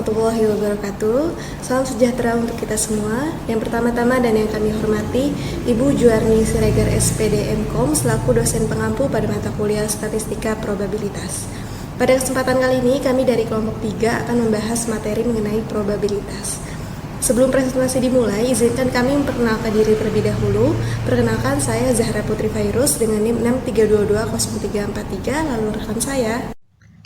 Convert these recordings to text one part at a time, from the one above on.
warahmatullahi wabarakatuh. Salam sejahtera untuk kita semua. Yang pertama-tama dan yang kami hormati Ibu Juarni Siregar SPD MKOM selaku dosen pengampu pada mata kuliah Statistika Probabilitas. Pada kesempatan kali ini kami dari kelompok 3 akan membahas materi mengenai probabilitas. Sebelum presentasi dimulai, izinkan kami memperkenalkan diri terlebih dahulu. Perkenalkan, saya Zahra Putri Fairuz dengan NIM 63220343, lalu rekan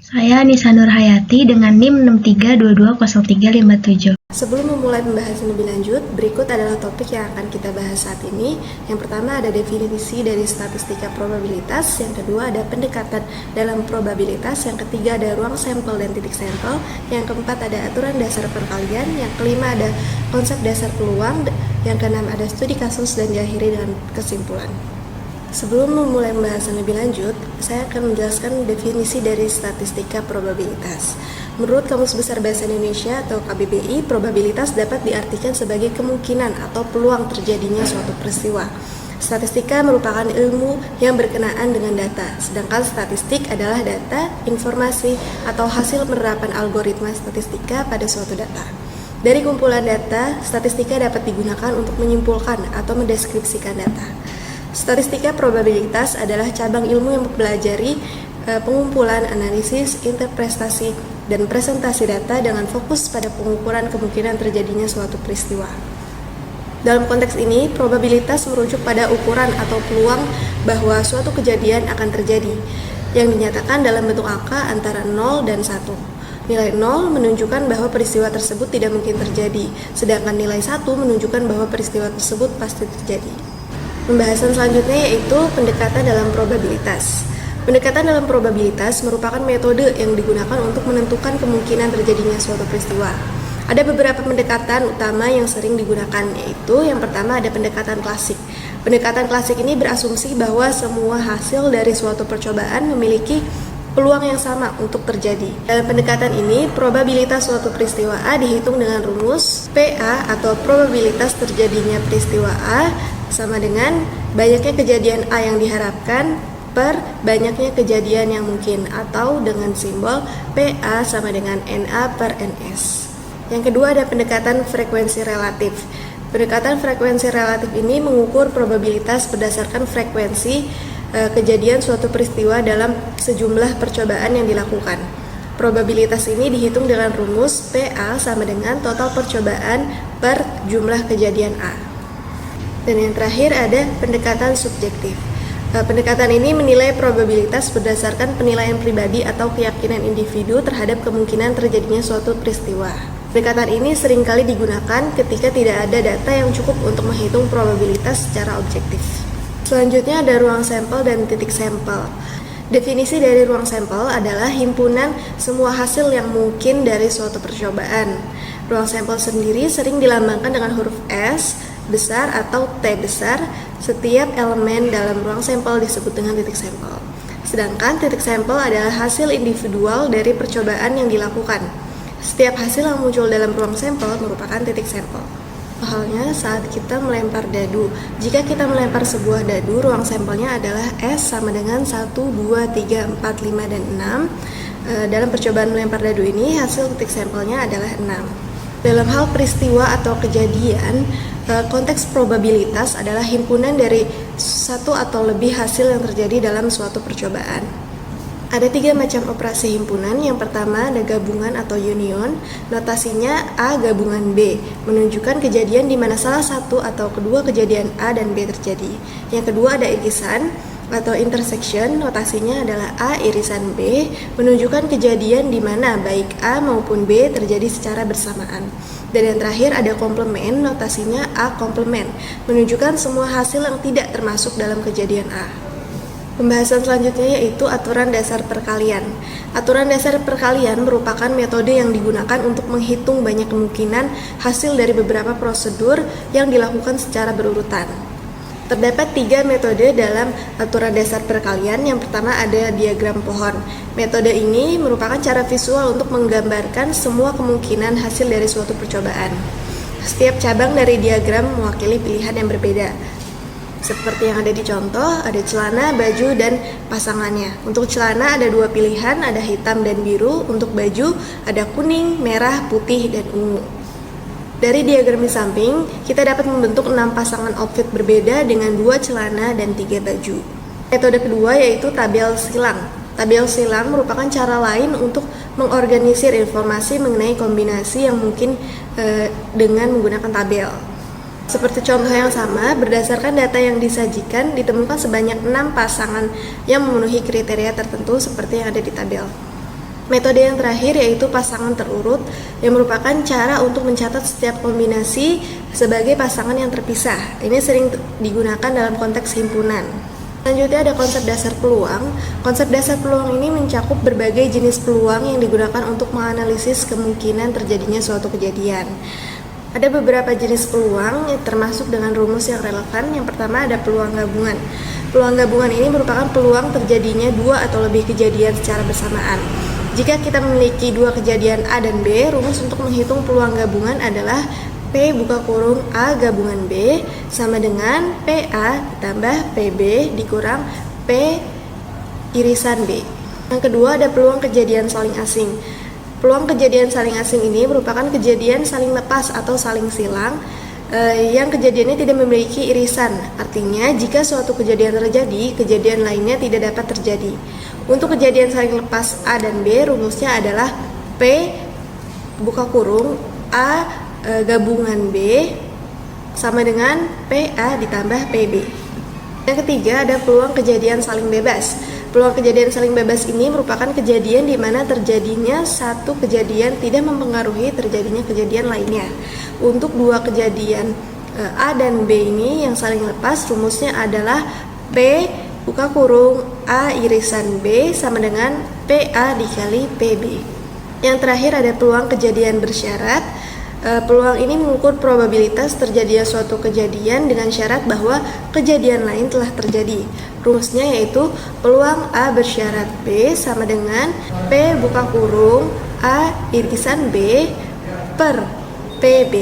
Saya Nisa Nur Hayati dengan NIM 63220357. Sebelum memulai pembahasan lebih lanjut, berikut adalah topik yang akan kita bahas saat ini. Yang pertama ada definisi dari statistika probabilitas, yang kedua ada pendekatan dalam probabilitas, yang ketiga ada ruang sampel dan titik sampel, yang keempat ada aturan dasar perkalian, yang kelima ada konsep dasar peluang, yang keenam ada studi kasus, dan diakhiri dengan kesimpulan. Sebelum memulai pembahasan lebih lanjut, saya akan menjelaskan definisi dari statistika probabilitas. Menurut Kamus Besar Bahasa Indonesia atau KBBI, probabilitas dapat diartikan sebagai kemungkinan atau peluang terjadinya suatu peristiwa. Statistika merupakan ilmu yang berkenaan dengan data, sedangkan statistik adalah data, informasi, atau hasil penerapan algoritma statistika pada suatu data. Dari kumpulan data, statistika dapat digunakan untuk menyimpulkan atau mendeskripsikan data. Statistika probabilitas adalah cabang ilmu yang mempelajari pengumpulan, analisis, interpretasi, dan presentasi data dengan fokus pada pengukuran kemungkinan terjadinya suatu peristiwa. Dalam konteks ini, probabilitas merujuk pada ukuran atau peluang bahwa suatu kejadian akan terjadi, yang dinyatakan dalam bentuk angka antara 0 dan 1. Nilai 0 menunjukkan bahwa peristiwa tersebut tidak mungkin terjadi, sedangkan nilai 1 menunjukkan bahwa peristiwa tersebut pasti terjadi. Pembahasan selanjutnya yaitu pendekatan dalam probabilitas. Pendekatan dalam probabilitas merupakan metode yang digunakan untuk menentukan kemungkinan terjadinya suatu peristiwa. Ada beberapa pendekatan utama yang sering digunakan, yaitu yang pertama ada pendekatan klasik. Pendekatan klasik ini berasumsi bahwa semua hasil dari suatu percobaan memiliki peluang yang sama untuk terjadi. Dalam pendekatan ini, probabilitas suatu peristiwa A dihitung dengan rumus PA atau probabilitas terjadinya peristiwa A sama dengan banyaknya kejadian A yang diharapkan per banyaknya kejadian yang mungkin, atau dengan simbol PA sama dengan NA per NS. Yang kedua ada pendekatan frekuensi relatif. Pendekatan frekuensi relatif ini mengukur probabilitas berdasarkan frekuensi kejadian suatu peristiwa dalam sejumlah percobaan yang dilakukan. Probabilitas ini dihitung dengan rumus PA sama dengan total percobaan per jumlah kejadian A. Dan yang terakhir ada pendekatan subjektif. Pendekatan ini menilai probabilitas berdasarkan penilaian pribadi atau keyakinan individu terhadap kemungkinan terjadinya suatu peristiwa. Pendekatan ini seringkali digunakan ketika tidak ada data yang cukup untuk menghitung probabilitas secara objektif. Selanjutnya ada ruang sampel dan titik sampel. Definisi dari ruang sampel adalah himpunan semua hasil yang mungkin dari suatu percobaan. Ruang sampel sendiri sering dilambangkan dengan huruf S besar atau T besar. Setiap elemen dalam ruang sampel disebut dengan titik sampel. Sedangkan titik sampel adalah hasil individual dari percobaan yang dilakukan. Setiap hasil yang muncul dalam ruang sampel merupakan titik sampel. Halnya saat kita melempar dadu. Jika kita melempar sebuah dadu, ruang sampelnya adalah S sama dengan 1, 2, 3, 4, 5, dan 6. Dalam percobaan melempar dadu ini, hasil titik sampelnya adalah 6. Dalam hal peristiwa atau kejadian, konteks probabilitas adalah himpunan dari satu atau lebih hasil yang terjadi dalam suatu percobaan. Ada 3 macam operasi himpunan. Yang pertama ada gabungan atau union. Notasinya A gabungan B, menunjukkan kejadian di mana salah satu atau kedua kejadian A dan B terjadi. Yang kedua ada irisan atau intersection. Notasinya adalah A irisan B, menunjukkan kejadian di mana baik A maupun B terjadi secara bersamaan. Dan yang terakhir ada komplement. Notasinya A komplement, menunjukkan semua hasil yang tidak termasuk dalam kejadian A. Pembahasan selanjutnya yaitu aturan dasar perkalian. Aturan dasar perkalian merupakan metode yang digunakan untuk menghitung banyak kemungkinan hasil dari beberapa prosedur yang dilakukan secara berurutan. Terdapat 3 metode dalam aturan dasar perkalian. Yang pertama ada diagram pohon. Metode ini merupakan cara visual untuk menggambarkan semua kemungkinan hasil dari suatu percobaan. Setiap cabang dari diagram mewakili pilihan yang berbeda. Seperti yang ada di contoh, ada celana, baju, dan pasangannya. Untuk celana ada dua pilihan, ada hitam dan biru. Untuk baju ada kuning, merah, putih, dan ungu. Dari diagram di samping, kita dapat membentuk 6 pasangan outfit berbeda dengan 2 celana dan 3 baju. Metode kedua yaitu tabel silang. Tabel silang merupakan cara lain untuk mengorganisir informasi mengenai kombinasi yang mungkin dengan menggunakan tabel. Seperti contoh yang sama, berdasarkan data yang disajikan, ditemukan sebanyak 6 pasangan yang memenuhi kriteria tertentu seperti yang ada di tabel. Metode yang terakhir yaitu pasangan terurut, yang merupakan cara untuk mencatat setiap kombinasi sebagai pasangan yang terpisah. Ini sering digunakan dalam konteks himpunan. Selanjutnya ada konsep dasar peluang. Konsep dasar peluang ini mencakup berbagai jenis peluang yang digunakan untuk menganalisis kemungkinan terjadinya suatu kejadian. Ada beberapa jenis peluang termasuk dengan rumus yang relevan. Yang pertama ada peluang gabungan. Peluang gabungan ini merupakan peluang terjadinya 2 atau lebih kejadian secara bersamaan. Jika kita memiliki 2 kejadian A dan B, rumus untuk menghitung peluang gabungan adalah P buka kurung A gabungan B sama dengan PA ditambah PB dikurang P irisan B. Yang kedua ada peluang kejadian saling asing. Peluang kejadian saling asing ini merupakan kejadian saling lepas atau saling silang yang kejadiannya tidak memiliki irisan. Artinya, jika suatu kejadian terjadi, kejadian lainnya tidak dapat terjadi. Untuk kejadian saling lepas A dan B, rumusnya adalah P buka kurung A gabungan B sama dengan PA ditambah PB. Yang ketiga ada peluang kejadian saling bebas. Peluang kejadian saling bebas ini merupakan kejadian di mana terjadinya satu kejadian tidak mempengaruhi terjadinya kejadian lainnya. Untuk 2 kejadian A dan B ini yang saling lepas, rumusnya adalah P buka kurung A irisan B sama dengan PA dikali PB. Yang terakhir ada peluang kejadian bersyarat. Peluang ini mengukur probabilitas terjadinya suatu kejadian dengan syarat bahwa kejadian lain telah terjadi. Rumusnya yaitu peluang A bersyarat B sama dengan P buka kurung A irisan B per PB.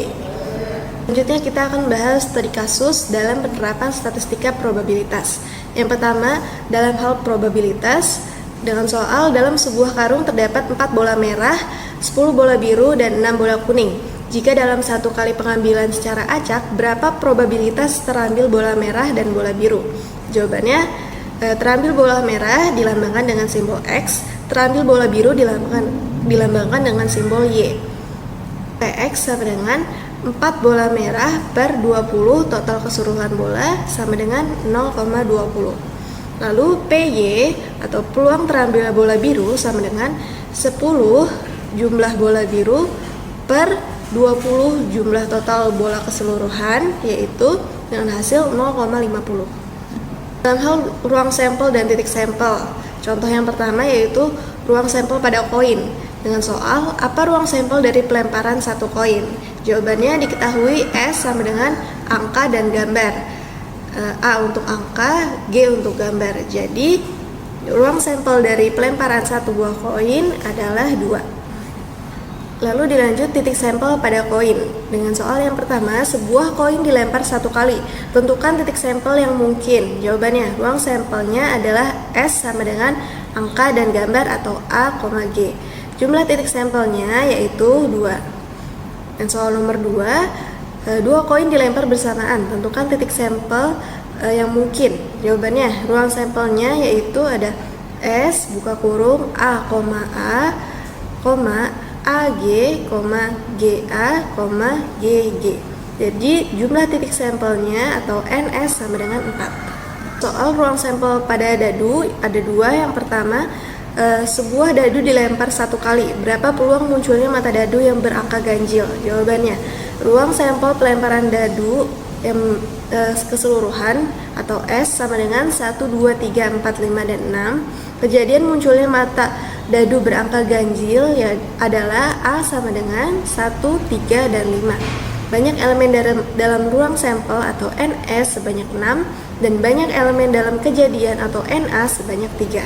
Selanjutnya kita akan bahas studi kasus dalam penerapan statistika probabilitas. Yang pertama, dalam hal probabilitas, dengan soal dalam sebuah karung terdapat 4 bola merah, 10 bola biru, dan 6 bola kuning. Jika dalam satu kali pengambilan secara acak, berapa probabilitas terambil bola merah dan bola biru? Jawabannya, terambil bola merah dilambangkan dengan simbol X, terambil bola biru dilambangkan dengan simbol Y. PX sama dengan 4 bola merah per 20, total keseluruhan bola sama dengan 0,20. Lalu PY atau peluang terambil bola biru sama dengan 10 jumlah bola biru per 20 jumlah total bola keseluruhan, yaitu dengan hasil 0,50. Dalam hal ruang sampel dan titik sampel, contoh yang pertama yaitu ruang sampel pada koin. Dengan soal, apa ruang sampel dari pelemparan satu koin? Jawabannya diketahui S sama dengan angka dan gambar. A untuk angka, G untuk gambar. Jadi, ruang sampel dari pelemparan satu buah koin adalah 2. Lalu dilanjut titik sampel pada koin. Dengan soal yang pertama, sebuah koin dilempar 1 kali. Tentukan titik sampel yang mungkin. Jawabannya, ruang sampelnya adalah S sama dengan angka dan gambar atau A, G. Jumlah titik sampelnya yaitu 2. Dan soal nomor 2, 2 koin dilempar bersamaan. Tentukan titik sampel yang mungkin. Jawabannya, ruang sampelnya yaitu ada S buka kurung A, AG, GA, GG. Jadi jumlah titik sampelnya atau NS sama dengan 4. Soal ruang sampel pada dadu ada 2. Yang pertama, sebuah dadu dilempar 1 kali. Berapa peluang munculnya mata dadu yang berangka ganjil? Jawabannya, ruang sampel pelemparan dadu yang keseluruhan atau S sama dengan 1, 2, 3, 4, 5, dan 6. Kejadian munculnya mata dadu berangka ganjil ya adalah A sama dengan 1, 3, dan 5. Banyak elemen dalam ruang sampel atau NS sebanyak 6 dan banyak elemen dalam kejadian atau NA sebanyak 3.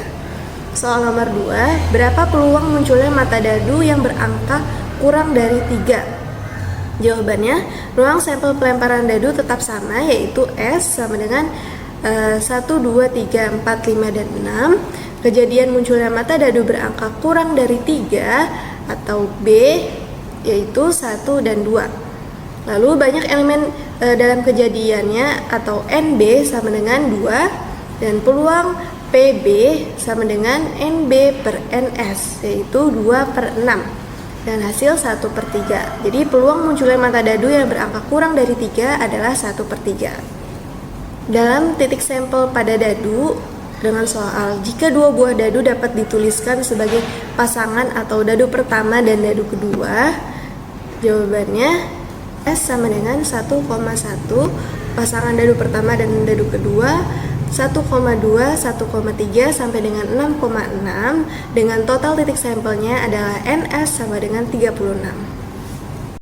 Soal nomor 2, berapa peluang munculnya mata dadu yang berangka kurang dari 3? Jawabannya, ruang sampel pelemparan dadu tetap sama, yaitu S sama dengan 1, 2, 3, 4, 5, dan 6. Kejadian munculnya mata dadu berangka kurang dari 3 atau B, yaitu 1 dan 2. Lalu banyak elemen dalam kejadiannya atau NB sama dengan 2, dan peluang PB sama dengan NB per NS, yaitu 2/6. Dan hasil 1/3. Jadi peluang munculnya mata dadu yang berangka kurang dari 3 adalah 1/3. Dalam titik sampel pada dadu, dengan soal jika dua buah dadu dapat dituliskan sebagai pasangan atau dadu pertama dan dadu kedua, jawabannya S sama dengan 1,1, pasangan dadu pertama dan dadu kedua 1,2, 1,3 sampai dengan 6,6, dengan total titik sampelnya adalah NS sama dengan 36.